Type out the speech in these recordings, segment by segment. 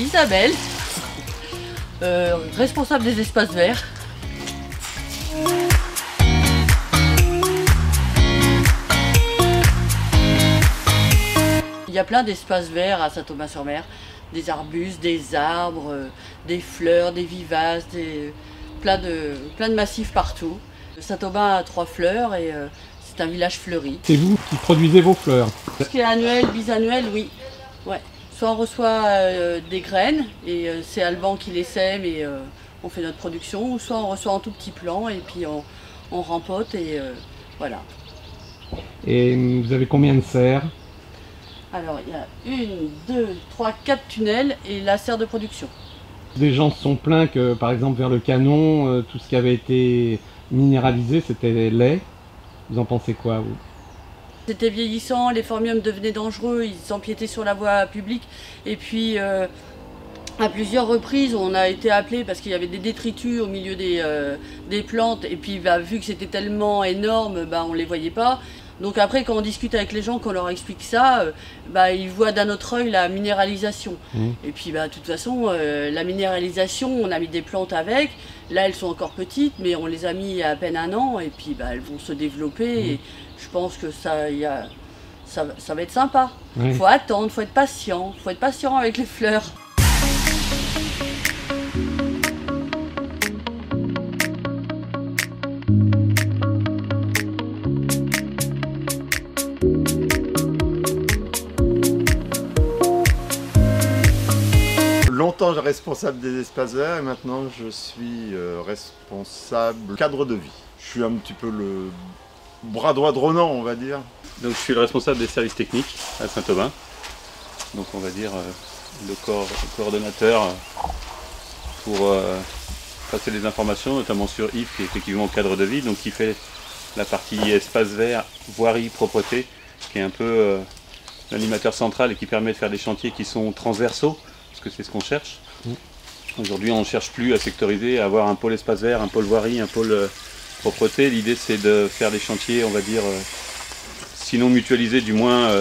Isabelle, responsable des espaces verts. Il y a plein d'espaces verts à Saint-Thomas-sur-Mer, des arbustes, des arbres, des fleurs, des vivaces, plein de massifs partout. Saint-Aubin a 3 fleurs et c'est un village fleuri. C'est vous qui produisez vos fleurs? Tout ce qui est annuel, bisannuel, oui. Ouais. Soit on reçoit des graines et c'est Alban qui les sème et on fait notre production, ou soit on reçoit en tout petit plan et puis on rempote et voilà. Et vous avez combien de serres? Alors il y a 1, 2, 3, 4 tunnels et la serre de production. Les gens se sont plaints que, par exemple, vers le canon, tout ce qui avait été minéralisé, c'était laid. Vous en pensez quoi, vous? C'était vieillissant, les formiums devenaient dangereux, ils empiétaient sur la voie publique. Et puis, à plusieurs reprises, on a été appelé parce qu'il y avait des détritus au milieu des plantes. Et puis, vu que c'était tellement énorme, on ne les voyait pas. Donc après, quand on discute avec les gens, qu'on leur explique ça, ils voient d'un autre œil la minéralisation. Et puis, de toute façon, la minéralisation, on a mis des plantes avec. Là, elles sont encore petites, mais on les a mis il y a à peine 1 an. Et puis, elles vont se développer. Et je pense que ça va être sympa. Il faut attendre, il faut être patient. Il faut être patient avec les fleurs. Longtemps responsable des espaces verts et maintenant je suis responsable cadre de vie. Je suis un petit peu le bras droit de Ronan, on va dire. Donc je suis le responsable des services techniques à Saint-Aubin. Donc on va dire le coordonnateur pour passer des informations, notamment sur Yves qui est effectivement cadre de vie, donc qui fait la partie espace vert, voirie, propreté, qui est un peu l'animateur central et qui permet de faire des chantiers qui sont transversaux, parce que c'est ce qu'on cherche. Aujourd'hui on ne cherche plus à sectoriser, à avoir un pôle espace vert, un pôle voirie, un pôle propreté. L'idée c'est de faire des chantiers, on va dire, sinon mutualisés, du moins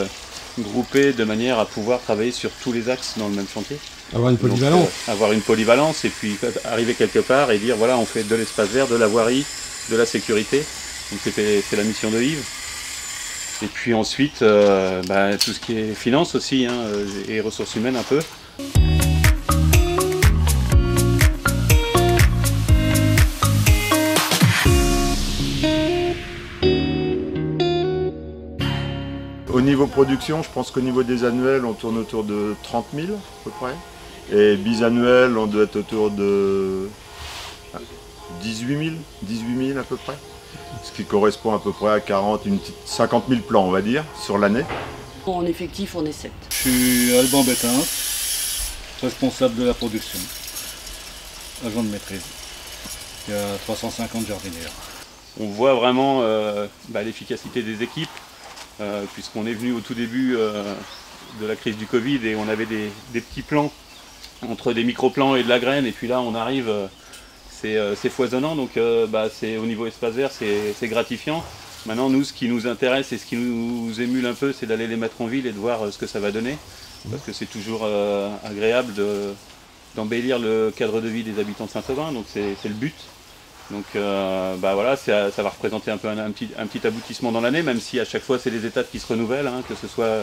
groupés, de manière à pouvoir travailler sur tous les axes dans le même chantier. Avoir une polyvalence. Donc, avoir une polyvalence et puis arriver quelque part et dire voilà, on fait de l'espace vert, de la voirie, de la sécurité. Donc c'est la mission de Yves. Et puis ensuite, tout ce qui est finance aussi, et ressources humaines un peu. Au niveau production, je pense qu'au niveau des annuels, on tourne autour de 30 000 à peu près. Et bisannuels, on doit être autour de 18 000 à peu près. Ce qui correspond à peu près à 50 000 plans, on va dire, sur l'année. En effectif, on est 7. Je suis Alban Bétain, responsable de la production, agent de maîtrise. Il y a 350 jardinières. On voit vraiment l'efficacité des équipes, puisqu'on est venu au tout début de la crise du Covid et on avait des petits plans entre des micro-plans et de la graine, et puis là on arrive, c'est foisonnant, donc c'est, au niveau espace vert, c'est gratifiant. Maintenant nous, ce qui nous intéresse et ce qui nous émule un peu, c'est d'aller les mettre en ville et de voir ce que ça va donner, parce que c'est toujours agréable d'embellir le cadre de vie des habitants de Saint-Aubin, donc c'est le but. Donc voilà, ça va représenter un peu un petit aboutissement dans l'année, même si à chaque fois c'est des étapes qui se renouvellent, que ce soit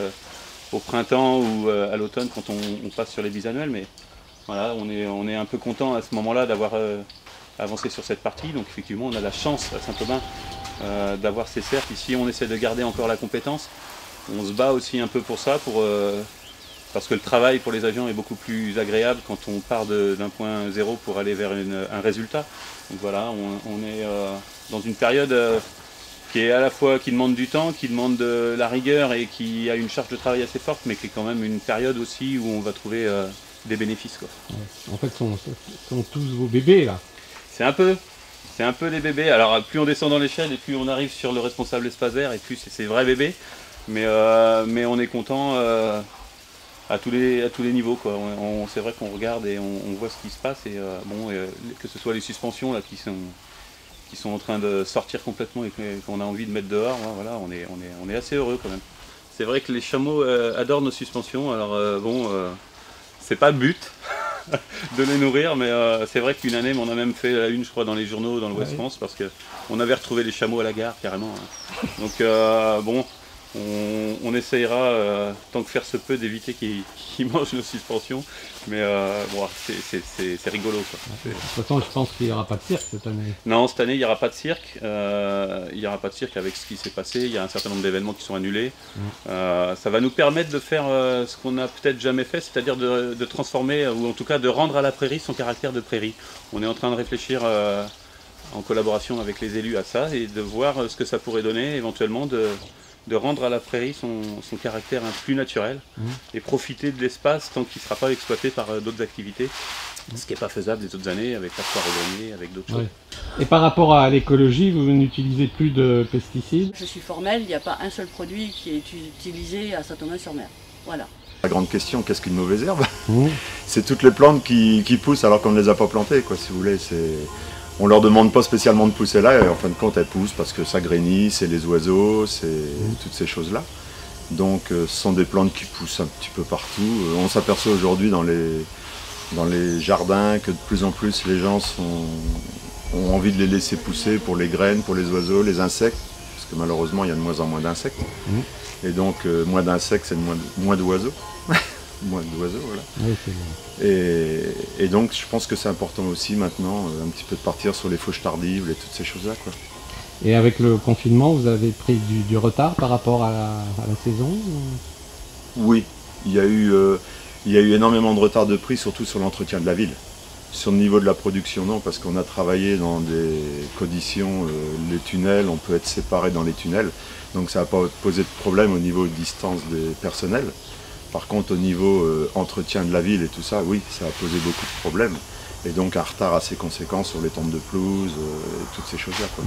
au printemps ou à l'automne quand on passe sur les bisannuels. Mais voilà, on est un peu content à ce moment-là d'avoir avancé sur cette partie. Donc effectivement, on a la chance à Saint-Aubin d'avoir ces cercles. Ici, on essaie de garder encore la compétence. On se bat aussi un peu pour ça, parce que le travail pour les agents est beaucoup plus agréable quand on part d'un point zéro pour aller vers un résultat. Donc voilà, on est dans une période qui est à la fois qui demande du temps, qui demande de la rigueur et qui a une charge de travail assez forte, mais qui est quand même une période aussi où on va trouver des bénéfices, quoi. En fait, ce sont tous vos bébés là. C'est un peu des bébés. Alors plus on descend dans l'échelle et plus on arrive sur le responsable espace vert et plus c'est vrai bébé. Mais on est content à tous les niveaux, quoi. C'est vrai qu'on regarde et on voit ce qui se passe et que ce soit les suspensions là qui sont en train de sortir complètement et qu'on a envie de mettre dehors, voilà, on est assez heureux quand même. C'est vrai que les chameaux adorent nos suspensions. Alors c'est pas le but. de les nourrir, mais c'est vrai qu'une année, on a même fait la une, je crois, dans les journaux, dans l'Ouest France, parce qu'on avait retrouvé les chameaux à la gare, carrément. Donc bon, on essayera, tant que faire se peut, d'éviter qu'ils mangent nos suspensions, mais bon, c'est rigolo, quoi. De toute façon, je pense qu'il n'y aura pas de cirque cette année. Non, cette année, il n'y aura pas de cirque. Il n'y aura pas de cirque avec ce qui s'est passé. Il y a un certain nombre d'événements qui sont annulés. Ça va nous permettre de faire ce qu'on n'a peut-être jamais fait, c'est-à-dire de transformer, ou en tout cas de rendre à la prairie son caractère de prairie. On est en train de réfléchir en collaboration avec les élus à ça et de voir ce que ça pourrait donner, éventuellement de rendre à la prairie son caractère plus naturel et profiter de l'espace tant qu'il ne sera pas exploité par d'autres activités. Ce qui n'est pas faisable les autres années avec la foire au grenier, avec d'autres choses. Et par rapport à l'écologie, vous n'utilisez plus de pesticides? Je suis formelle, il n'y a pas un seul produit qui est utilisé à Saint-Thomas-sur-Mer. Voilà. La grande question, qu'est-ce qu'une mauvaise herbe? C'est toutes les plantes qui poussent alors qu'on ne les a pas plantées, quoi, si vous voulez. On leur demande pas spécialement de pousser là, et en fin de compte, elles poussent parce que ça grésille, c'est les oiseaux, c'est toutes ces choses-là. Donc ce sont des plantes qui poussent un petit peu partout. On s'aperçoit aujourd'hui dans les jardins que de plus en plus les gens ont envie de les laisser pousser pour les graines, pour les oiseaux, les insectes, parce que malheureusement il y a de moins en moins d'insectes. Et donc moins d'insectes, c'est moins d'oiseaux. Moins d'oiseaux, voilà. Oui, c'est bon. Et donc je pense que c'est important aussi maintenant un petit peu de partir sur les fauches tardives et toutes ces choses-là, quoi. Et avec le confinement, vous avez pris du retard par rapport à la saison? Oui, il y a eu énormément de retard de prix, surtout sur l'entretien de la ville. Sur le niveau de la production, non, parce qu'on a travaillé dans des conditions, les tunnels, on peut être séparés dans les tunnels, donc ça n'a pas posé de problème au niveau de distance des personnels. Par contre, au niveau entretien de la ville et tout ça, oui, ça a posé beaucoup de problèmes. Et donc un retard assez conséquent sur les tombes de pelouse, toutes ces choses-là, quoi.